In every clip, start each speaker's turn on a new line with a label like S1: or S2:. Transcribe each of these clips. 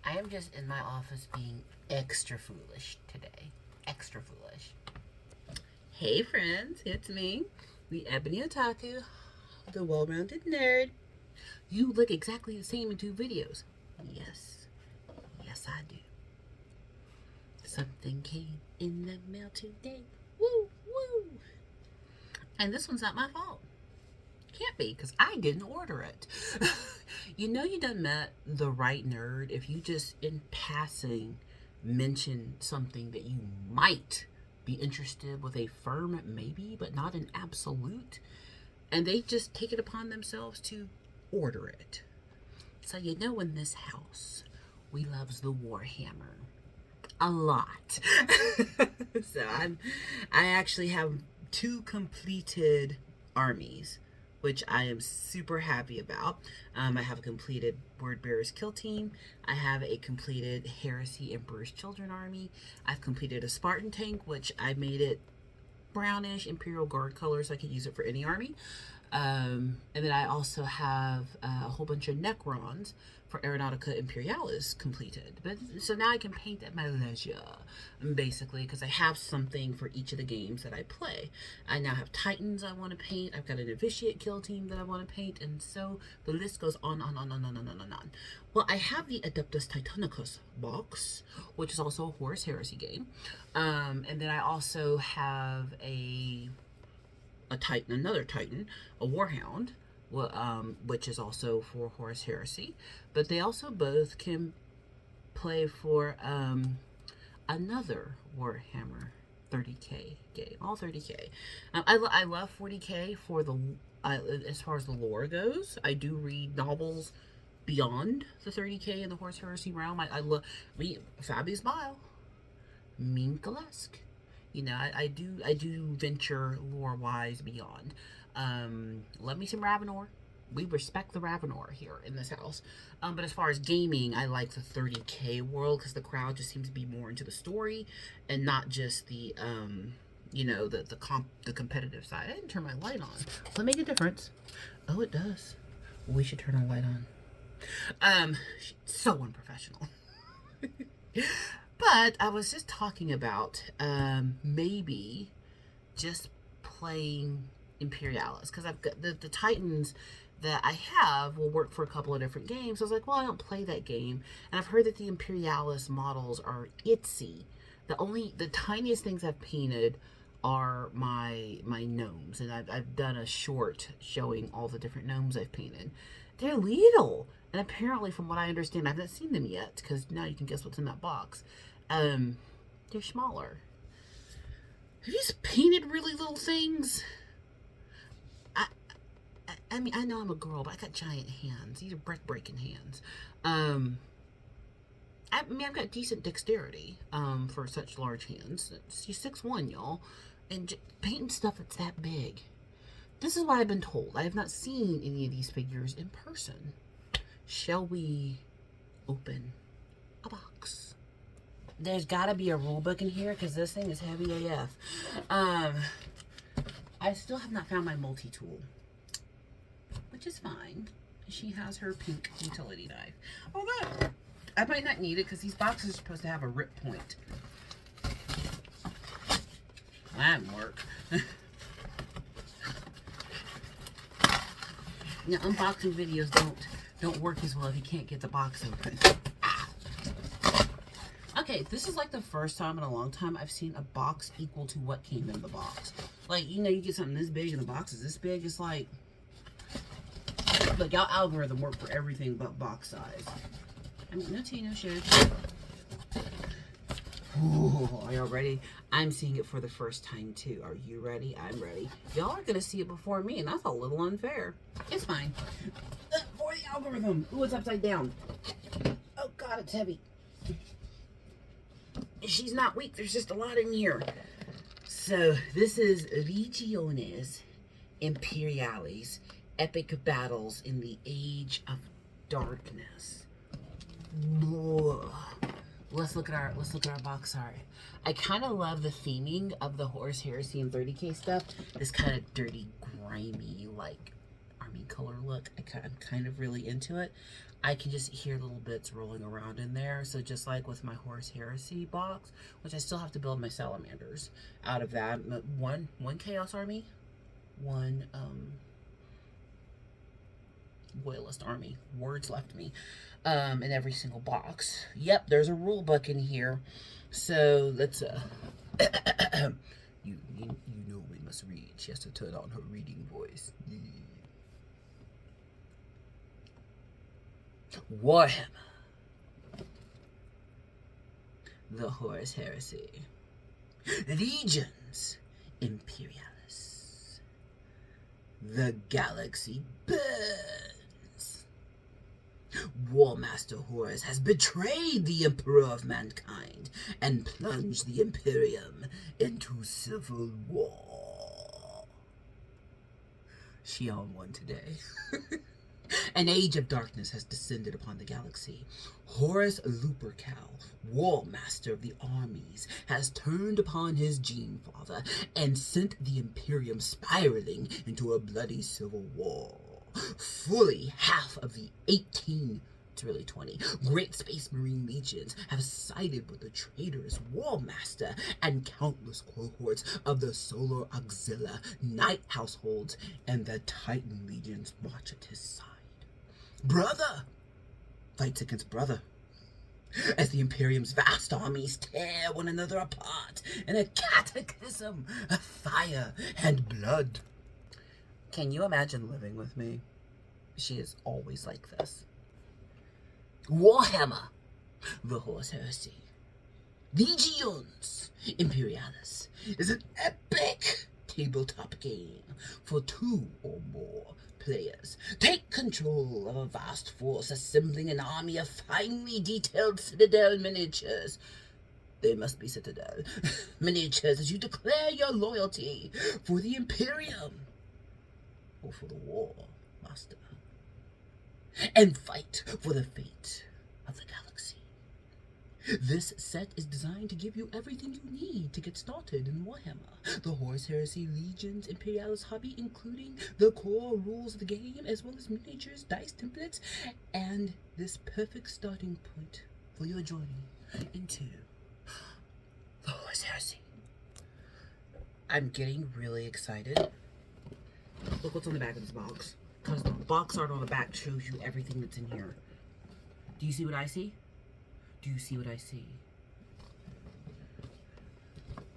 S1: I am just in my office being extra foolish today. Extra foolish. Hey friends, it's me, the Ebony Otaku, the well-rounded nerd. You look exactly the same in two videos. Yes. Yes, I do. Something came in the mail today. Woo, woo. And this one's not my fault. Can't be, because I didn't order it. You know you done met the right nerd if you just in passing mention something that you might be interested with a firm maybe, but not an absolute. And they just take it upon themselves to order it. So you know in this house, we loves the Warhammer a lot. So I actually have 2 completed armies, which I am super happy about. I have a completed Word Bearers Kill Team. I have a completed Heresy Emperor's Children army. I've completed a Spartan tank, which I made it brownish Imperial Guard color so I could use it for any army. And then I also have a whole bunch of Necrons for Aeronautica Imperialis completed. But so now I can paint at my leisure, basically, because I have something for each of the games that I play. I now have Titans I want to paint. I've got a Novitiate Kill Team that I want to paint, and so the list goes on. Well, I have the Adeptus Titanicus box, which is also a Horus Heresy game. And then I also have a Titan, another Titan, a Warhound, which is also for Horus Heresy. But they also both can play for another Warhammer 30k game, all 30k. I love 40k for the as far as the lore goes. I do read novels beyond the 30k in the Horus Heresy realm. I love Fabius Bile, Minkalesk. You know, I do venture lore-wise beyond. Love me some Ravenor. We respect the Ravenor here in this house. But as far as gaming, I like the 30k world because the crowd just seems to be more into the story and not just the, you know, the competitive side. I didn't turn my light on. Will it make a difference? Oh, it does. We should turn our light on. So unprofessional. But I was just talking about maybe just playing Imperialis, because I've got the Titans that I have will work for a couple of different games. So I was like, well, I don't play that game, and I've heard that the Imperialis models are itsy. The tiniest things I've painted are my gnomes, and I've done a short showing all the different gnomes I've painted. They're little, and apparently, from what I understand, I haven't seen them yet, because now you can guess what's in that box. They're smaller. Have you just painted really little things? I mean, I know I'm a girl, but I got giant hands. These are break-breaking hands. I mean, I've got decent dexterity for such large hands. She's 6'1", y'all, and painting stuff that's that big. This is what I've been told. I have not seen any of these figures in person. Shall we open a box? There's got to be a rule book in here because this thing is heavy AF. I still have not found my multi-tool, which is fine. She has her pink utility knife. Although, I might not need it because these boxes are supposed to have a rip point. That didn't work. Now, unboxing videos don't work as well if you can't get the box open. Okay, this is like the first time in a long time I've seen a box equal to what came in the box. Like, you know, you get something this big and the box is this big. It's like y'all algorithm work for everything but box size. I mean, no tea, no shade. Ooh, are y'all ready? I'm seeing it for the first time too. Are you ready? I'm ready. Y'all are gonna see it before me, and that's a little unfair. It's fine. For the algorithm. Ooh, it's upside down. Oh God, it's heavy. She's not weak. There's just a lot in here. So this is Legiones Imperialis, Epic Battles in the Age of Darkness. Whoa. Let's look at our box art. I kind of love the theming of the Horus Heresy and 30k stuff. This kind of dirty, grimy, like army army color look. I'm kind of really into it. I can just hear little bits rolling around in there. So just like with my Horus Heresy box, which I still have to build my salamanders out of that. One Chaos Army, one Loyalist Army. Words left me. In every single box. Yep, there's a rule book in here. So let's you know we must read. She has to turn on her reading voice. Warhammer. The Horus Heresy. Legions Imperialis. The galaxy burns. Warmaster Horus has betrayed the Emperor of mankind and plunged the Imperium into civil war. She on one today. An age of darkness has descended upon the galaxy. Horus Lupercal, Warmaster of the armies, has turned upon his gene father and sent the Imperium spiraling into a bloody civil war. Fully half of the 18, it's really 20, great Space Marine legions have sided with the traitorous Warmaster, and countless cohorts of the Solar Auxilia Knight households and the Titan legions march at his side. Brother fights against brother, as the Imperium's vast armies tear one another apart in a cataclysm of fire and blood. Can you imagine living with me? She is always like this. Warhammer, the Horus Heresy. Legions Imperialis is an epic tabletop game for 2 or more players. Take control of a vast force, assembling an army of finely detailed Citadel miniatures. They must be Citadel miniatures as you declare your loyalty for the Imperium or for the War Master, and fight for the fate of the galaxy. This set is designed to give you everything you need to get started in Warhammer, the Horus Heresy Legions Imperialis hobby, including the core rules of the game, as well as miniatures, dice templates, and this perfect starting point for your journey into the Horus Heresy. I'm getting really excited. Look what's on the back of this box, because the box art on the back shows you everything that's in here. Do you see what I see? Do you see what I see?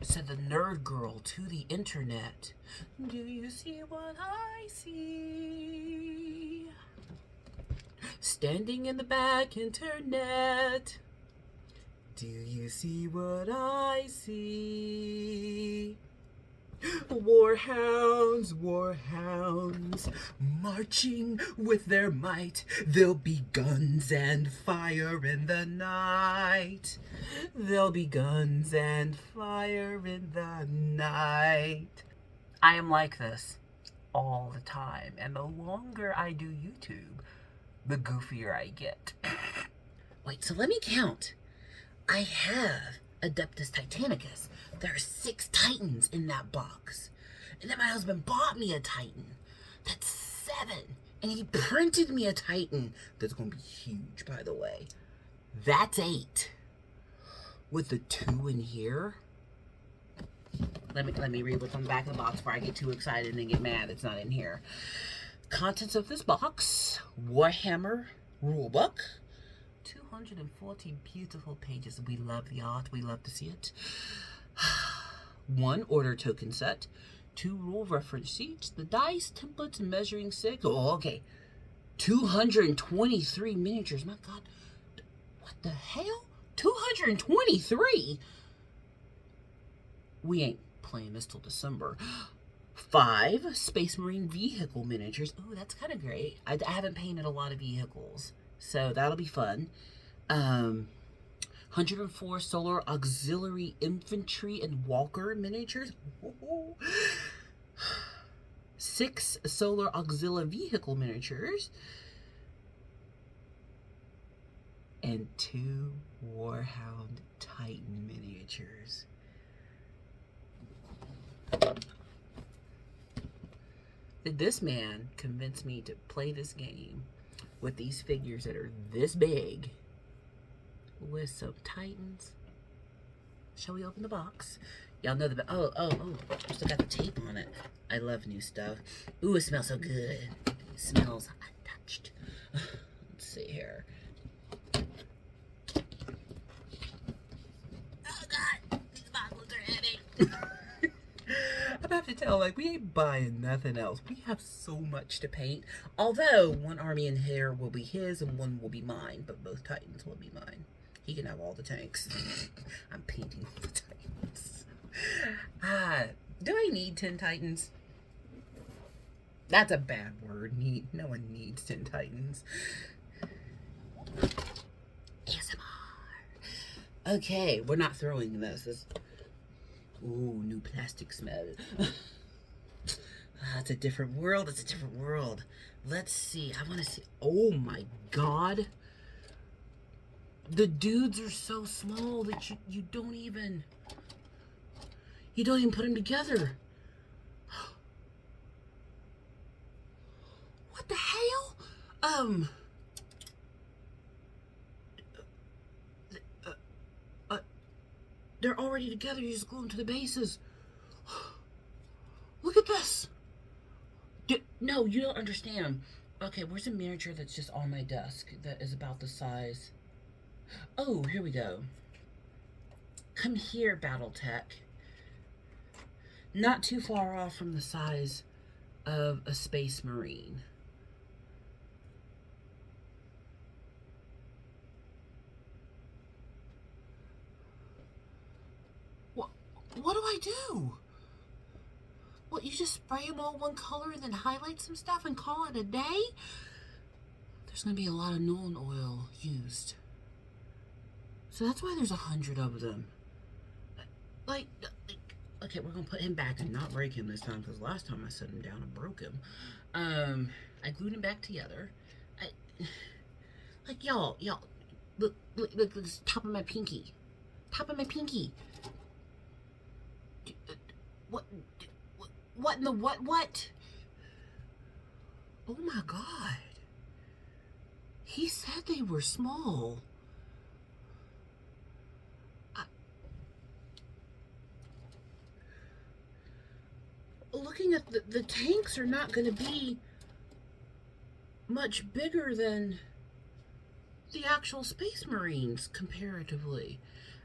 S1: Said the nerd girl to the internet. Do you see what I see? Standing in the back internet. Do you see what I see? Warhounds, marching with their might. There'll be guns and fire in the night. There'll be guns and fire in the night. I am like this all the time, and the longer I do YouTube, the goofier I get. Wait, so let me count. I have Adeptus Titanicus. There are 6 Titans in that box. And then my husband bought me a Titan. That's 7. And he printed me a Titan. That's going to be huge, by the way. That's 8. With the 2 in here. Let me read what's on the back of the box before I get too excited and get mad it's not in here. Contents of this box. Warhammer Rulebook. 240 beautiful pages. We love the art. We love to see it. 1 order token set, 2 rule reference sheets, the dice, templates, and measuring stick. Oh, okay. 223 miniatures. My God. What the hell? 223? We ain't playing this till December. 5 Space Marine vehicle miniatures. Oh, that's kind of great. I haven't painted a lot of vehicles, so that'll be fun. 104 Solar Auxiliary Infantry and Walker miniatures. 6 Solar Auxilia Vehicle miniatures. And 2 Warhound Titan miniatures. This man convinced me to play this game with these figures that are this big with some Titans. Shall we open the box? Y'all know the... Oh. Still got the tape on it. I love new stuff. Ooh, it smells so good. It smells untouched. Let's see here. Oh, God. These boxes are heavy. I have to tell, like, we ain't buying nothing else. We have so much to paint. Although, one army in here will be his and one will be mine. But both Titans will be mine. He can have all the tanks. I'm painting all the Titans. Do I need 10 Titans? That's a bad word. No one needs 10 Titans. ASMR. Okay, we're not throwing this. Ooh, new plastic smell. It's a different world. It's a different world. Let's see. I want to see. Oh my God. The dudes are so small that you don't even put them together. What the hell? They're already together. You just glue them to the bases. Look at this. No, you don't understand. Okay, where's a miniature that's just on my desk that is about the size? Oh, here we go. Come here, Battletech. Not too far off from the size of a Space Marine. What do I do? What, you just spray them all one color and then highlight some stuff and call it a day? There's going to be a lot of Nuln oil used. So that's why there's 100 of them. Like, okay, we're going to put him back and not break him this time, because last time I set him down and broke him. I glued him back together. Like, y'all, look, this top of my pinky. Top of my pinky. What in the what? Oh my God. He said they were small. Looking at the tanks are not going to be much bigger than the actual Space Marines comparatively.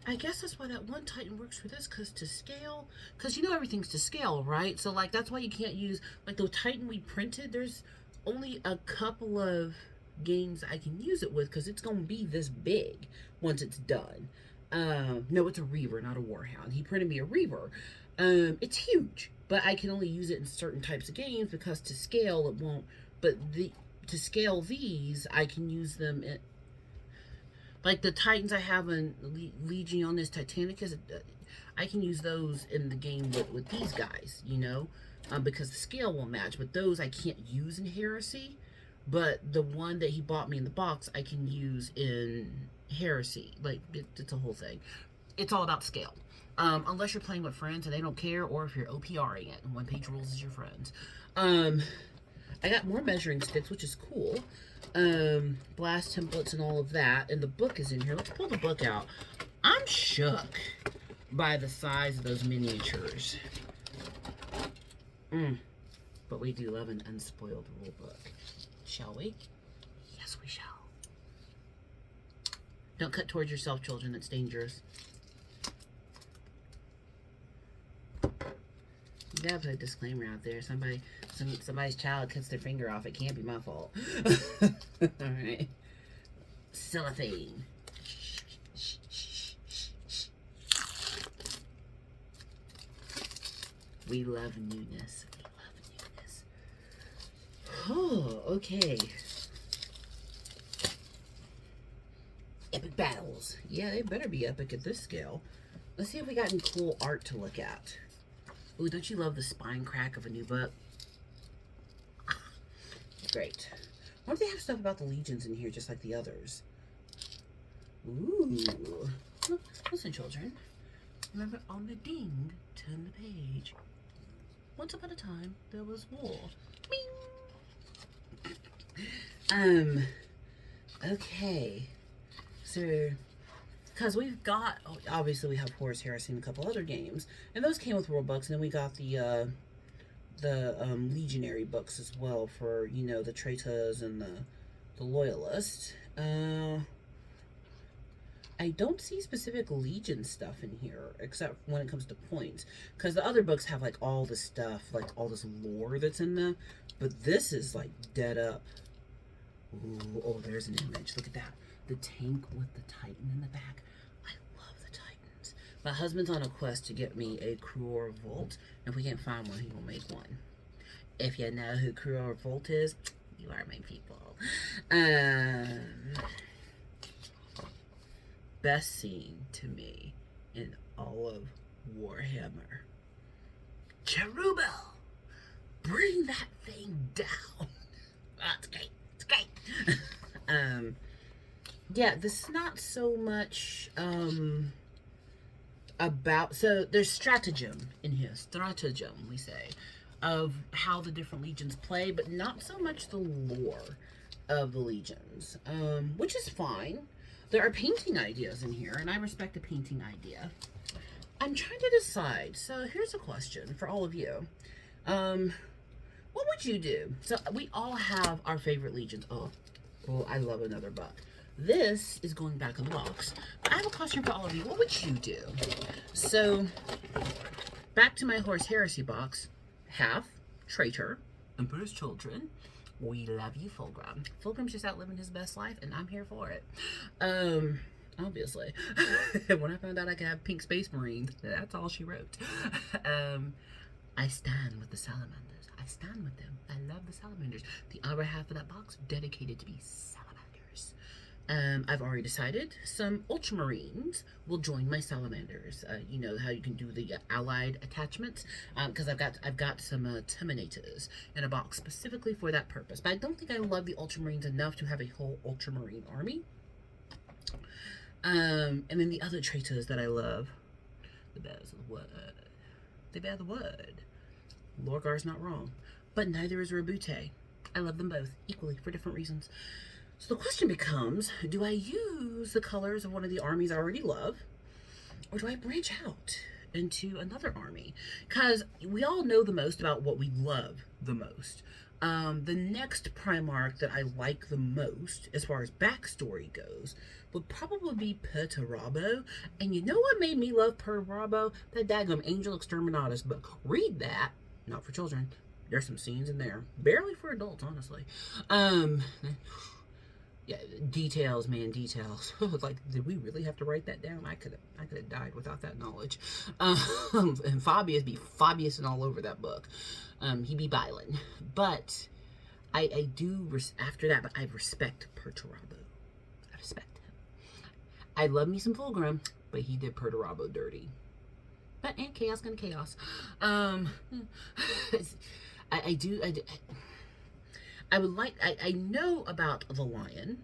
S1: I guess that's why that one Titan works for this, because to scale, because you know everything's to scale, right? So like that's why you can't use, like the Titan we printed, there's only a couple of games I can use it with, because it's going to be this big once it's done. No, it's a Reaver, not a Warhound. He printed me a Reaver. It's huge, but I can only use it in certain types of games, because to scale it won't, but to scale these, I can use them in, like the Titans I have in Legionis Titanicus, I can use those in the game with these guys, you know, because the scale won't match. But those I can't use in Heresy. But the one that he bought me in the box, I can use in Heresy. Like, it's a whole thing. It's all about scale. Unless you're playing with friends and they don't care, or if you're OPRing it and one-page rules is your friends. I got more measuring sticks, which is cool. Blast templates and all of that, and the book is in here. Let's pull the book out. I'm shook by the size of those miniatures. But we do love an unspoiled rule book. Shall we? Yes, we shall. Don't cut towards yourself, children. That's dangerous. You gotta put a disclaimer out there. Somebody's child cuts their finger off. It can't be my fault. Alright. Cellophane. We love newness. We love newness. Oh, okay. Epic battles. Yeah, they better be epic at this scale. Let's see if we got any cool art to look at. Ooh, don't you love the spine crack of a new book? Great. Why don't they have stuff about the legions in here just like the others? Ooh. Listen, children. Remember, on the ding, turn the page. Once upon a time, there was war. Okay. So, because we've got, obviously we have Horus Heresy and a couple other games, and those came with rule books, and then we got the Legionary books as well for, you know, the traitors and the loyalists. I don't see specific Legion stuff in here, except when it comes to points. Because the other books have, like, all the stuff, like, all this lore that's in them. But this is, like, dead up. Ooh, oh, there's an image. Look at that. The tank with the Titan in the back. I love the Titans. My husband's on a quest to get me a Cruor Volt. And if we can't find one, he will make one. If you know who Cruor Volt is, you are my people. Best scene to me in all of Warhammer. Cherubel! Bring that thing down! That's great. It's great. Yeah, this is not so much about, so there's stratagem in here, stratagem we say, of how the different legions play, but not so much the lore of the legions, which is fine. There are painting ideas in here, and I respect a painting idea. I'm trying to decide, so here's a question for all of you. What would you do? So we all have our favorite legions. Oh, I love another buck. This is going back in the box. I have a question for all of you. What would you do? So, back to my Horus Heresy box. Half, traitor, Emperor's Children. We love you, Fulgrim. Fulgrim's just out living his best life, and I'm here for it. Obviously. When I found out I could have pink space marines, that's all she wrote. I stand with the salamanders. I stand with them. I love the salamanders. The other half of that box dedicated to be salamanders. I've already decided some ultramarines will join my salamanders. You know how you can do the allied attachments, because I've got some terminators in a box specifically for that purpose. But I don't think I love the ultramarines enough to have a whole ultramarine army. And then the other traitors that I love, the bears of the word. They bear the word. Lorgar's not wrong, but neither is Rabute. I love them both equally for different reasons. So the question becomes, do I use the colors of one of the armies I already love, or do I branch out into another army? Because we all know the most about what we love the most. The next Primarch that I like the most, as far as backstory goes, would probably be Perturabo. And you know what made me love Perturabo? That daggum Angel Exterminatus book. Read that. Not for children. There's some scenes in there. Barely for adults, honestly. Yeah, details, man, details. Like, did we really have to write that down? I could have died without that knowledge. And Fabius be Fabius all over that book. He be Bylan. But I do, after that, but I respect Perturabo. I respect him. I love me some Fulgrim, but he did Perturabo dirty. But, and chaos gonna chaos. I would like, I know about the lion.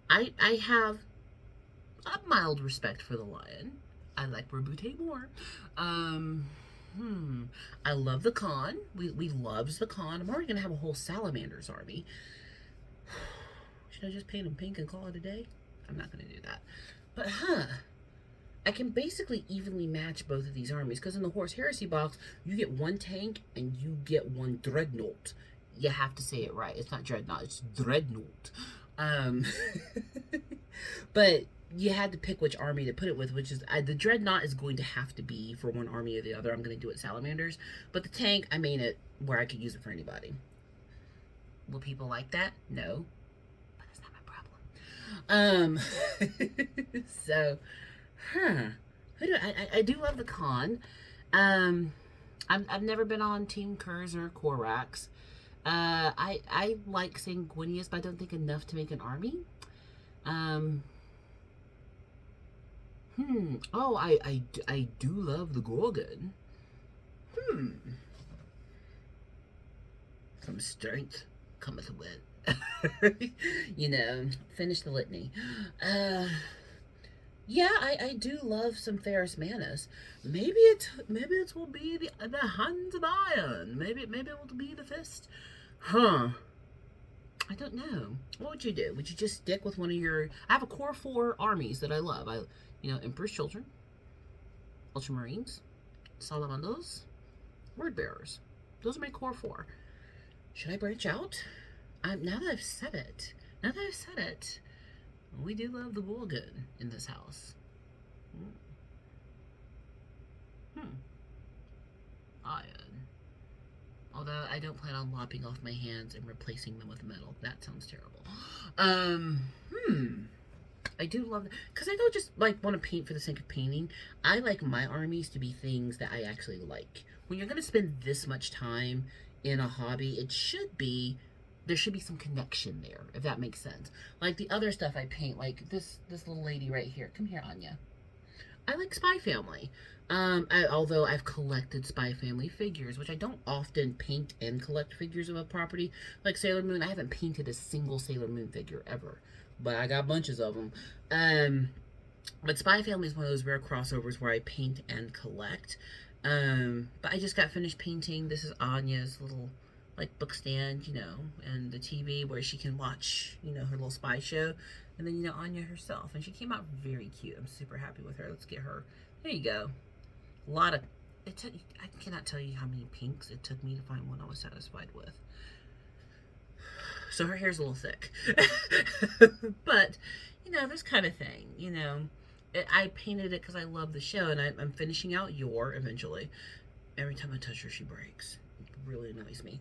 S1: I have a mild respect for the lion. I like Rabute more. I love the Khan. We loves the Khan. I'm already gonna have a whole Salamanders army. Should I just paint them pink and call it a day? I'm not gonna do that. But I can basically evenly match both of these armies, because in the Horus Heresy box, you get one tank and you get one Dreadnought. You have to say it right. It's not Dreadnought, it's Dreadnought. But you had to pick which army to put it with, which is, the Dreadnought is going to have to be for one army or the other. I'm going to do it Salamanders. But the tank, I made it where I could use it for anybody. Will people like that? No. But that's not my problem. So, I do love the Khan. I've never been on Team Kurz or Korax. I like Sanguinius, but I don't think enough to make an army. Oh, I do love the Gorgon. From strength cometh wit. You know, finish the litany. Yeah, I do love some Ferris Manus. Maybe it will be the Hands of Iron. Maybe it will be the Fist. Huh. I don't know. What would you do? Would you just stick with one of your? I have a core 4 armies that I love. Emperor's Children, Ultramarines, Salamandos, Word Bearers. Those are my core 4. Should I branch out? Now that I've said it. We do love the Wolgun in this house. Iron. Although I don't plan on lopping off my hands and replacing them with metal. That sounds terrible. I do love that. Because I don't just, like, want to paint for the sake of painting. I like my armies to be things that I actually like. When you're going to spend this much time in a hobby, there should be some connection there, if that makes sense. Like the other stuff I paint, like this little lady right here. Come here, Anya. I like Spy Family. Although I've collected Spy Family figures, which I don't often paint and collect figures of a property. Like Sailor Moon, I haven't painted a single Sailor Moon figure ever. But I got bunches of them. But Spy Family is one of those rare crossovers where I paint and collect. But I just got finished painting. This is Anya's little, like, book stand, and the TV where she can watch, her little spy show. And then, Anya herself. And she came out very cute. I'm super happy with her. Let's get her. There you go. I cannot tell you how many pinks it took me to find one I was satisfied with. So her hair's a little thick. But, this kind of thing, I painted it because I love the show, and I'm finishing out Yor eventually. Every time I touch her, she breaks. It really annoys me.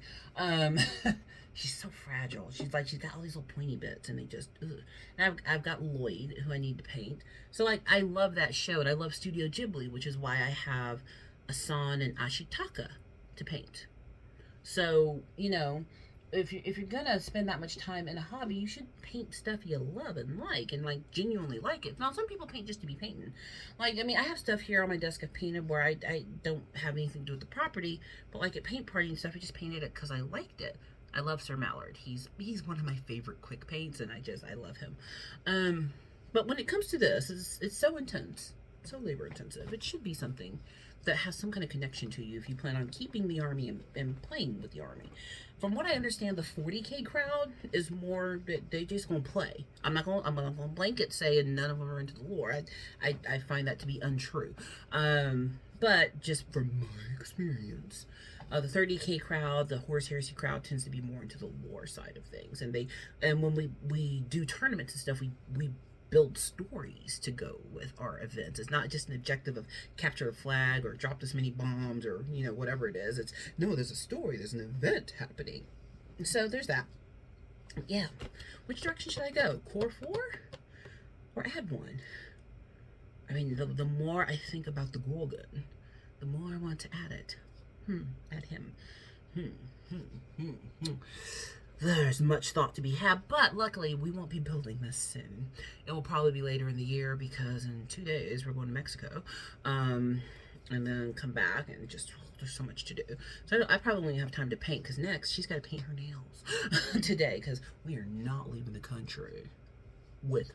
S1: She's so fragile. She's got all these little pointy bits, and they just, ugh. And I've got Lloyd, who I need to paint. So, I love that show, and I love Studio Ghibli, which is why I have Asan and Ashitaka to paint. So, if you're gonna spend that much time in a hobby, you should paint stuff you love and genuinely like it. Now, some people paint just to be painting. I have stuff here on my desk I've painted where I don't have anything to do with the property, but at paint party and stuff, I just painted it because I liked it. I love Sir Mallard. He's one of my favorite quick paints, and I love him. But when it comes to this, it's so intense, so labor intensive. It should be something that has some kind of connection to you if you plan on keeping the army and playing with the army. From what I understand, the 40K crowd is more that they just gonna play. I'm not gonna blanket say and none of them are into the lore. I find that to be untrue. But just from my experience, the 30K crowd, the Horus Heresy crowd tends to be more into the lore side of things. And when we do tournaments and stuff, we build stories to go with our events. It's not just an objective of capture a flag or drop this many bombs or whatever it is. There's a story, there's an event happening. So there's that. Yeah. Which direction should I go? Core 4 or add one? The more I think about the Gorgon, the more I want to add it. Add him. There's much thought to be had, but luckily we won't be building this soon. It will probably be later in the year because in 2 days we're going to Mexico, and then come back and there's so much to do. So I probably won't have time to paint because next she's got to paint her nails today because we are not leaving the country with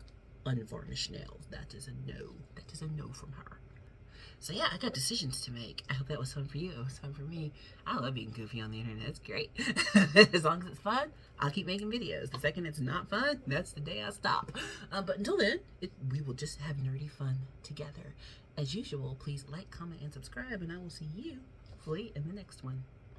S1: unvarnished nails. That is a no. That is a no from her. So yeah, I got decisions to make. I hope that was fun for you. It was fun for me. I love being goofy on the internet. It's great. As long as it's fun, I'll keep making videos. The second it's not fun, that's the day I stop. But until then, we will just have nerdy fun together. As usual, please like, comment, and subscribe, and I will see you hopefully in the next one.